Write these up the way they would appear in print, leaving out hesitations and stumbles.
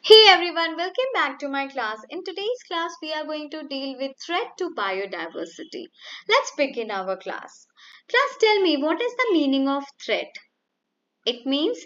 Hey everyone, welcome back to my class. In today's class, we are going to deal with threat to biodiversity. Let's begin our class. Class, tell me, what is the meaning of threat? It means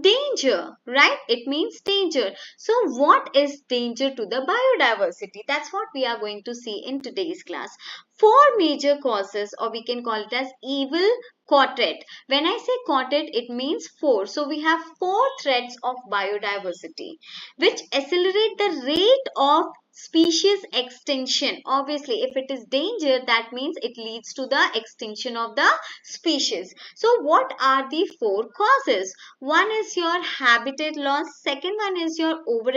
danger, right? It means danger. So what is danger to the biodiversity? That's what we are going to see in today's class. Four major causes, or we can call it as evil quartet. When I say quartet, it means four. So we have four threats of biodiversity which accelerate the rate of species extinction. Obviously, if it is danger, that means it leads to the extinction of the species. So what are the four causes? One is your habitat loss, second one is your over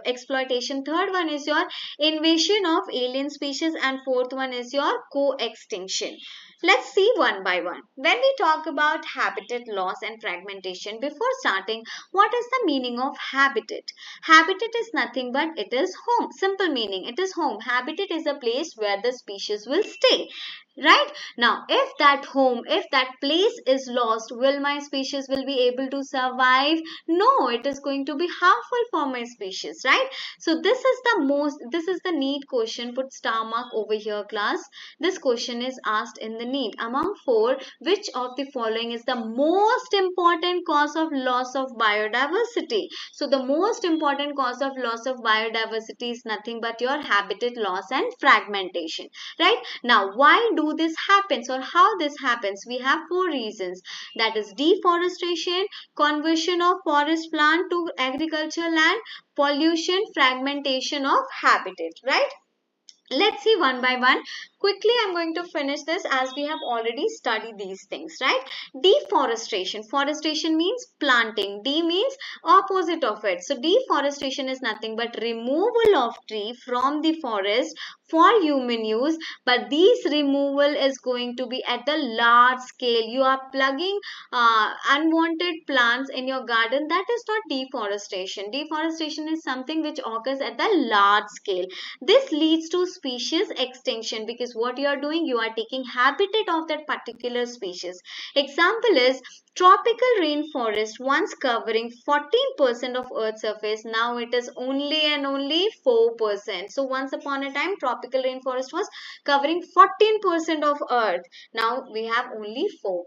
exploitation, third one is your invasion of alien species, and fourth one is your co-extinction. Let's see one by one. When we talk about habitat loss and fragmentation, before starting, what is the meaning of habitat? Habitat is nothing but it is home. Simple meaning, it is home. Habitat is a place where the species will stay. Right? Now, if that home, if that place is lost, will my species will be able to survive? No, it is going to be harmful for my species, right? So this is the need question. Put star mark over here, class. This question is asked in the need. Among four, which of the following is the most important cause of loss of biodiversity? So the most important cause of loss of biodiversity is nothing but your habitat loss and fragmentation, right? Now, why do this happens, or how this happens? We have four reasons, that is deforestation, conversion of forest land to agricultural land, pollution, fragmentation of habitat, right? Let's see one by one. Quickly, I'm going to finish this as we have already studied these things, right? Deforestation. Forestation means planting. D means opposite of it. So deforestation is nothing but removal of tree from the forest for human use. But this removal is going to be at the large scale. You are plugging unwanted plants in your garden. That is not deforestation. Deforestation is something which occurs at the large scale. This leads to species extinction, because what you are doing, you are taking habitat of that particular species. Example is tropical rainforest, once covering 14% of Earth's surface, now it is only and only 4%. So once upon a time, tropical rainforest was covering 14% of Earth. Now we have only 4%.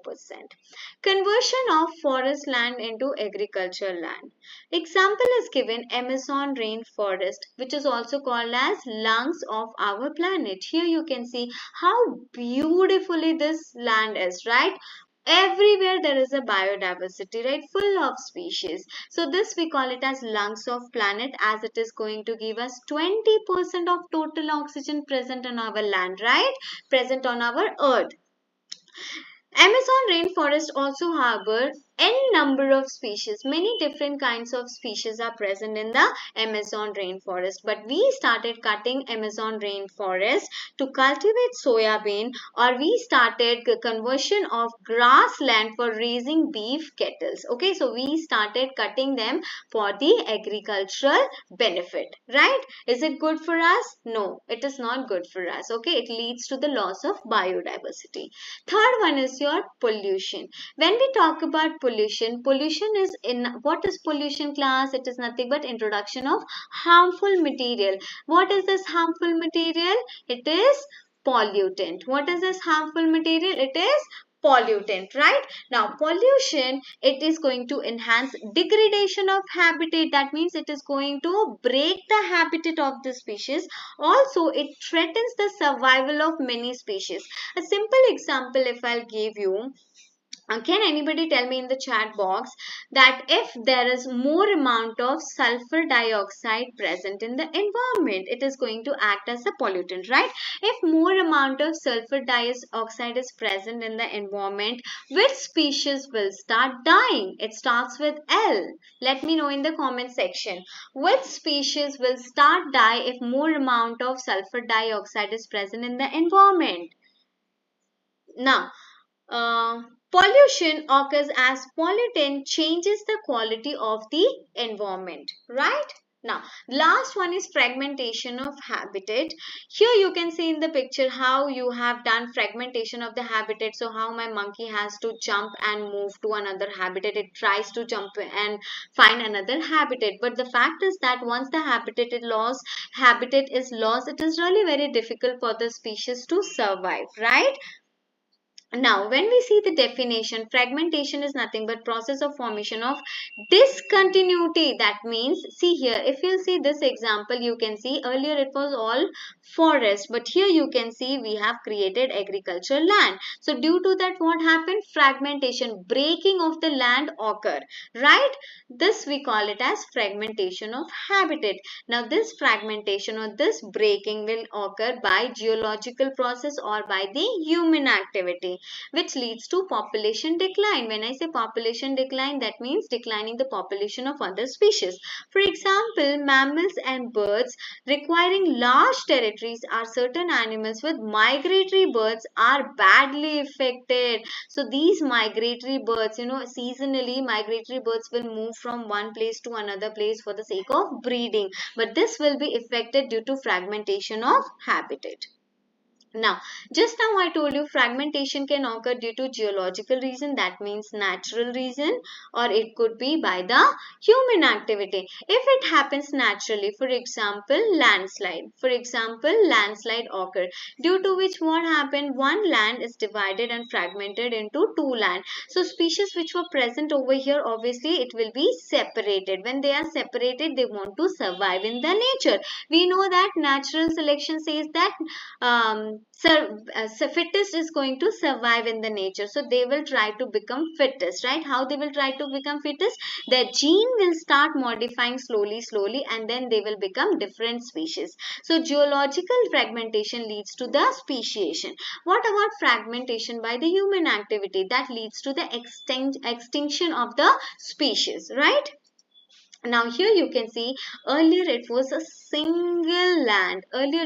Conversion of forest land into agricultural land. Example is given Amazon rainforest, which is also called as lungs of our planet. Here you can see how beautifully this land is, right? Everywhere there is a biodiversity, right? Full of species. So this we call it as lungs of planet, as it is going to give us 20% of total oxygen present on our land, right? Present on our earth. Amazon rainforest also harbor n number of species. Many different kinds of species are present in the Amazon rainforest. But we started cutting Amazon rainforest to cultivate soya bean, or we started conversion of grassland for raising beef cattle. Okay, so we started cutting them for the agricultural benefit, right? Is it good for us? No, it is not good for us. Okay, it leads to the loss of biodiversity. Third one is your pollution. When we talk about pollution, pollution is in what is pollution, class? It is nothing but introduction of harmful material. What is this harmful material? It is pollutant. What is this harmful material? It is pollutant, right? Now pollution, it is going to enhance degradation of habitat. That means it is going to break the habitat of the species. Also, it threatens the survival of many species. A simple example if I'll give you, can anybody tell me in the chat box that if there is more amount of sulfur dioxide present in the environment, it is going to act as a pollutant, right? If more amount of sulfur dioxide is present in the environment, which species will start dying? It starts with L. Let me know in the comment section. Which species will start die if more amount of sulfur dioxide is present in the environment? Now, pollution occurs as pollutant changes the quality of the environment, right? Now, last one is fragmentation of habitat. Here you can see in the picture how you have done fragmentation of the habitat. So how my monkey has to jump and move to another habitat. It tries to jump and find another habitat. But the fact is that once the habitat is lost, it is really very difficult for the species to survive, right? Now, when we see the definition, fragmentation is nothing but process of formation of discontinuity. That means, see here, if you see this example, you can see earlier it was all forest, but here you can see we have created agricultural land. So due to that, what happened? Fragmentation, breaking of the land occur, right? This we call it as fragmentation of habitat. Now, this fragmentation or this breaking will occur by geological process or by the human activity, which leads to population decline. When I say population decline, that means declining the population of other species. For example, mammals and birds requiring large territories are certain animals with migratory birds are badly affected. So these migratory birds, seasonally migratory birds will move from one place to another place for the sake of breeding. But this will be affected due to fragmentation of habitat. Now, just now I told you fragmentation can occur due to geological reason, that means natural reason, or it could be by the human activity. If it happens naturally, for example, landslide occur, due to which what happened, one land is divided and fragmented into two land. So species which were present over here, obviously it will be separated. When they are separated, they want to survive in the nature. We know that natural selection says that fittest is going to survive in the nature, so they will try to become fittest, right? How they will try to become fittest? Their gene will start modifying slowly, and then they will become different species. So geological fragmentation leads to the speciation. What about fragmentation by the human activity? That leads to the extinction of the species, right? Now here you can see earlier it was a single land. Slowly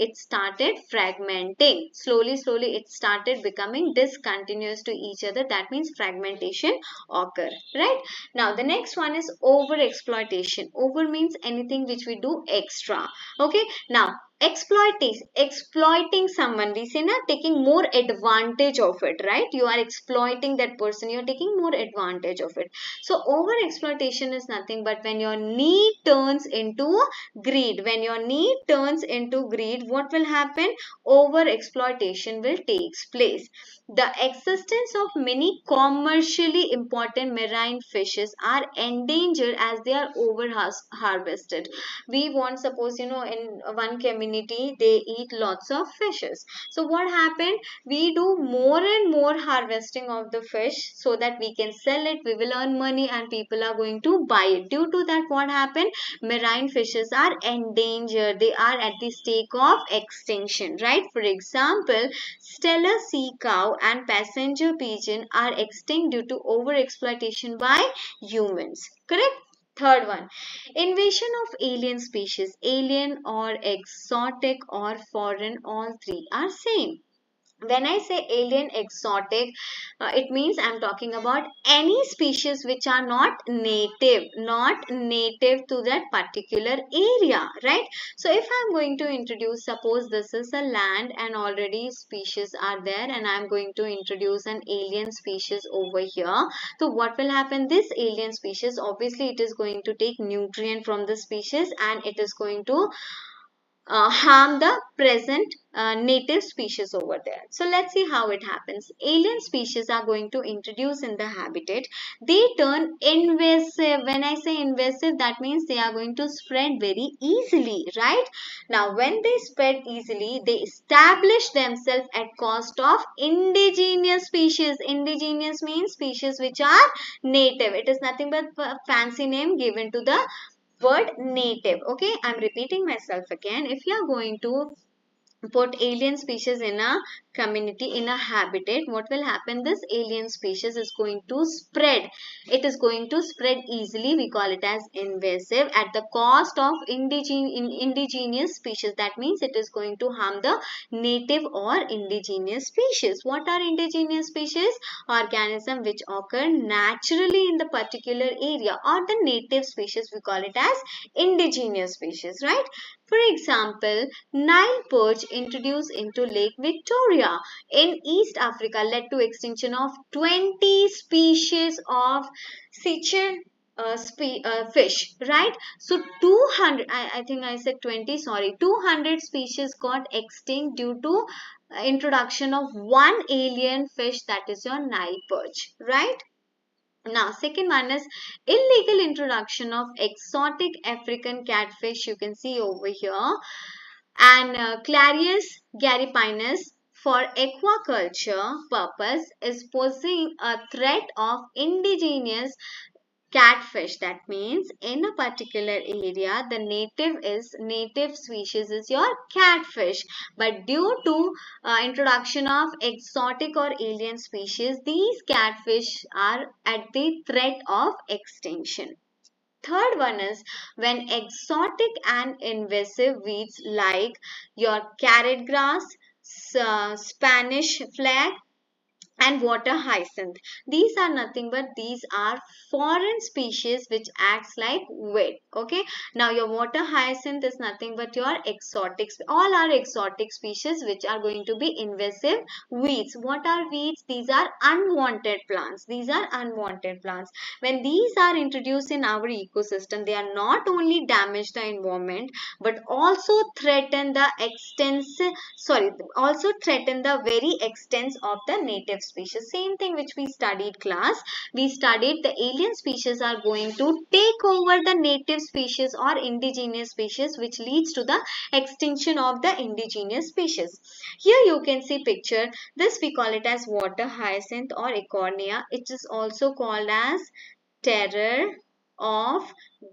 it started fragmenting. Slowly it started becoming discontinuous to each other. That means fragmentation occur, right? Now the next one is over exploitation. Over means anything which we do extra. Okay. Now exploiting someone, we say na, taking more advantage of it, right? You are exploiting that person, you are taking more advantage of it. So over exploitation is nothing but when your need turns into greed. When your need turns into greed, what will happen? Over exploitation will take place. The existence of many commercially important marine fishes are endangered as they are over harvested. We want, suppose, in one community they eat lots of fishes. So what happened? We do more and more harvesting of the fish so that we can sell it, we will earn money, and people are going to buy it. Due to that, what happened? Marine fishes are endangered. They are at the stake of extinction, right? For example, stellar sea cow and passenger pigeon are extinct due to overexploitation by humans. Correct? Third one, invasion of alien species. Alien or exotic or foreign, all three are same. When I say alien, exotic, it means I'm talking about any species which are not native to that particular area, right? So if I'm going to introduce, suppose this is a land and already species are there, and I'm going to introduce an alien species over here. So what will happen? This alien species, obviously it is going to take nutrient from the species, and it is going to harm the present native species over there. So let's see how it happens. Alien species are going to introduce in the habitat. They turn invasive. When I say invasive, that means they are going to spread very easily, right? Now, when they spread easily, they establish themselves at cost of indigenous species. Indigenous means species which are native. It is nothing but a fancy name given to the word native. Okay, I'm repeating myself again. If you are going to put alien species in a community, in a habitat, what will happen? This alien species is going to spread. It is going to spread easily. We call it as invasive at the cost of indigenous species. That means it is going to harm the native or indigenous species. What are indigenous species? Organism which occur naturally in the particular area, or the native species, we call it as indigenous species, right? For example, Nile perch introduced into Lake Victoria in East Africa led to extinction of 20 species of sea fish, right? So 200, I think I said 20, sorry, 200 species got extinct due to introduction of one alien fish, that is your Nile perch, right? Now, second one is illegal introduction of exotic African catfish. You can see over here, and Clarius garipinus for aquaculture purpose is posing a threat of indigenous catfish. That means in a particular area the native species is your catfish, but due to introduction of exotic or alien species, these catfish are at the threat of extinction. Third one is when exotic and invasive weeds like your carrot grass, Spanish flag, and water hyacinth. These are nothing but these are foreign species which acts like weed. Okay. Now your water hyacinth is nothing but your exotic. All are exotic species which are going to be invasive weeds. What are weeds? These are unwanted plants. These are unwanted plants. When these are introduced in our ecosystem, they are not only damage the environment but also threaten the also threaten the very extents of the native species. Same thing which we studied class. We studied the alien species are going to take over the native species or indigenous species, which leads to the extinction of the indigenous species. Here you can see picture. This we call it as water hyacinth or ecornia. It is also called as terror of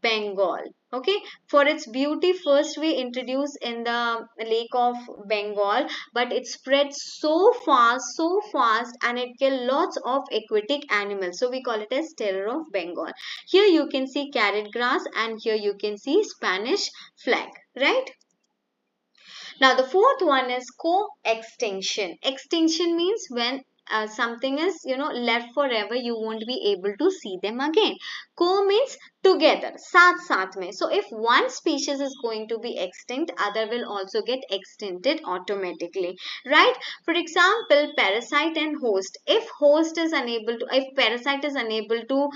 Bengal. Okay, for its beauty, first we introduced in the Lake of Bengal, but it spread so fast, and it killed lots of aquatic animals. So we call it as terror of Bengal. Here you can see carrot grass, and here you can see Spanish flag, right? Now the fourth one is co-extinction. Extinction means when something is left forever, you won't be able to see them again. Co means together, साथ में. So if one species is going to be extinct, other will also get extincted automatically, right? For example, parasite and host. If parasite is unable to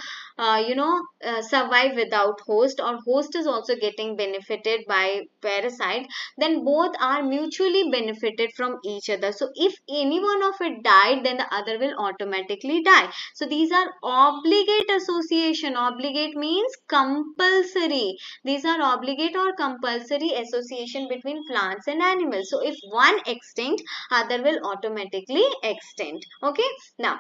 survive without host, or host is also getting benefited by parasite, then both are mutually benefited from each other. So if any one of it died, then the other will automatically die. So these are obligate association. Obligate means compulsory. These are obligate or compulsory association between plants and animals. So if one extinct, other will automatically extinct. Okay. Now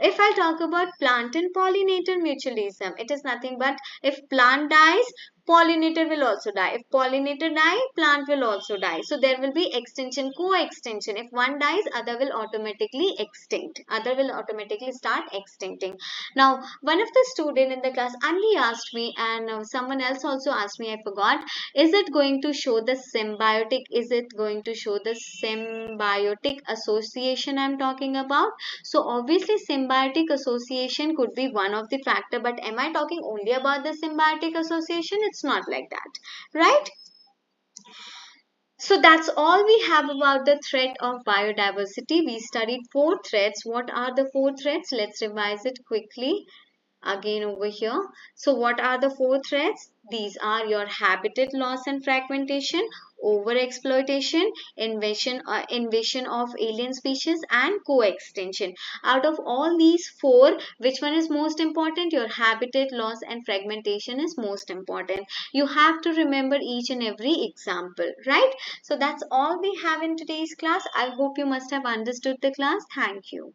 if I talk about plant and pollinator mutualism, it is nothing but if plant dies, pollinator will also die. If pollinator die, plant will also die. So there will be extinction, co-extinction. If one dies, other will automatically extinct. Other will automatically start extincting. Now, one of the student in the class only asked me, and someone else also asked me, I forgot, is it going to show the symbiotic? Is it going to show the symbiotic association I'm talking about? So obviously symbiotic association could be one of the factor, but am I talking only about the symbiotic association? It's not like that, right? So that's all we have about the threat of biodiversity. We studied 4 threats. What are the 4 threats? Let's revise it quickly again over here. So what are the 4 threats? These are your habitat loss and fragmentation, overexploitation, invasion of alien species, and co-extinction. Out of all these 4, which one is most important? Your habitat loss and fragmentation is most important. You have to remember each and every example, right? So that's all we have in today's class. I hope you must have understood the class. Thank you.